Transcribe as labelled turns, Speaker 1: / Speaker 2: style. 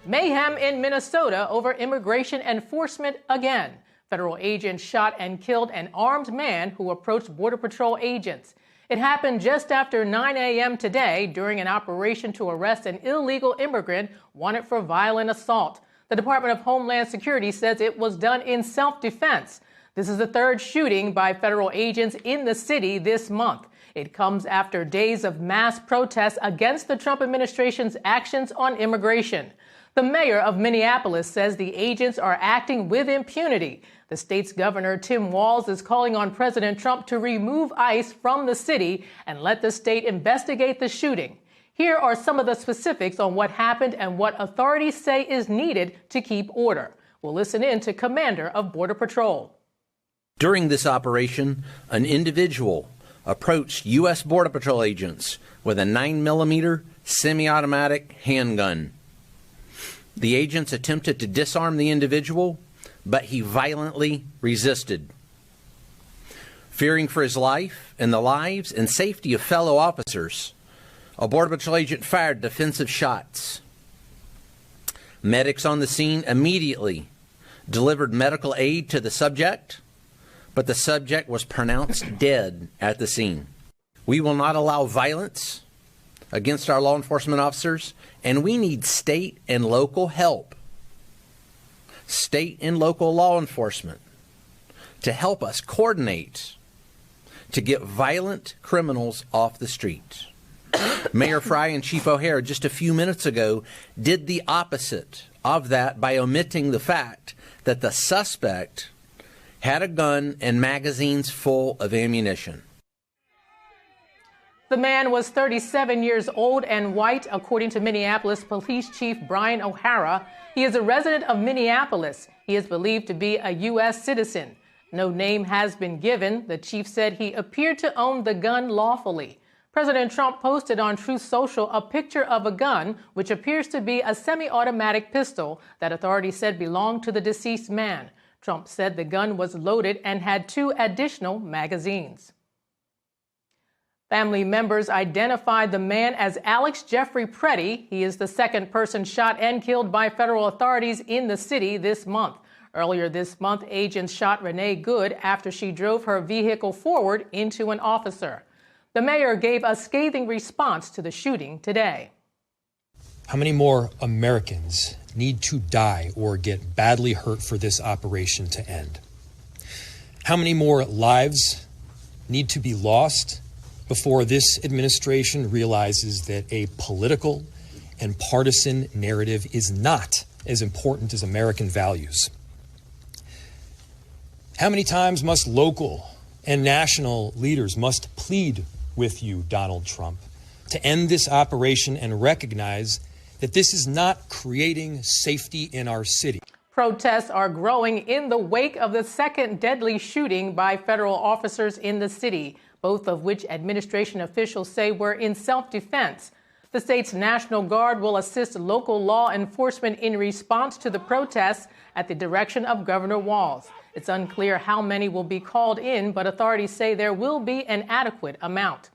Speaker 1: Mayhem in Minnesota over immigration enforcement again. Federal agents shot and killed an armed man who approached Border Patrol agents. It happened just after 9 a.m. today during an operation to arrest an illegal immigrant wanted for violent assault. The Department of Homeland Security says it was done in self-defense. This is the third shooting by federal agents in the city this month. It comes after days of mass protests against the Trump administration's actions on immigration. The mayor of Minneapolis says the agents are acting with impunity. The state's governor, Tim Walz, is calling on President Trump to remove ICE from the city and let the state investigate the shooting. Here are some of the specifics on what happened and what authorities say is needed to keep order. We'll listen in to Commander of Border Patrol.
Speaker 2: During this operation, an individual approached U.S. Border Patrol agents with a 9mm semi-automatic handgun. The agents attempted to disarm the individual, but he violently resisted. Fearing for his life and the lives and safety of fellow officers, a Border Patrol agent fired defensive shots. Medics on the scene immediately delivered medical aid to the subject, but the subject was pronounced dead at the scene. We will not allow violence against our law enforcement officers, and we need state and local help, state and local law enforcement, to help us coordinate to get violent criminals off the street. Mayor Fry and Chief O'Hare just a few minutes ago did the opposite of that by omitting the fact that the suspect had a gun and magazines full of ammunition.
Speaker 1: The man was 37 years old and white, according to Minneapolis Police Chief Brian O'Hara. He is a resident of Minneapolis. He is believed to be a U.S. citizen. No name has been given. The chief said he appeared to own the gun lawfully. President Trump posted on Truth Social a picture of a gun, which appears to be a semi-automatic pistol that authorities said belonged to the deceased man. Trump said the gun was loaded and had 2 additional magazines. Family members identified the man as Alex Jeffrey Pretti. He is the second person shot and killed by federal authorities in the city this month. Earlier this month, agents shot Renee Good after she drove her vehicle forward into an officer. The mayor gave a scathing response to the shooting today.
Speaker 3: How many more Americans need to die or get badly hurt for this operation to end? How many more lives need to be lost before this administration realizes that a political and partisan narrative is not as important as American values? How many times must local and national leaders must plead with you, Donald Trump, to end this operation and recognize that this is not creating safety in our city?
Speaker 1: Protests are growing in the wake of the second deadly shooting by federal officers in the city, both of which administration officials say were in self-defense. The state's National Guard will assist local law enforcement in response to the protests at the direction of Governor Walz. It's unclear how many will be called in, but authorities say there will be an adequate amount.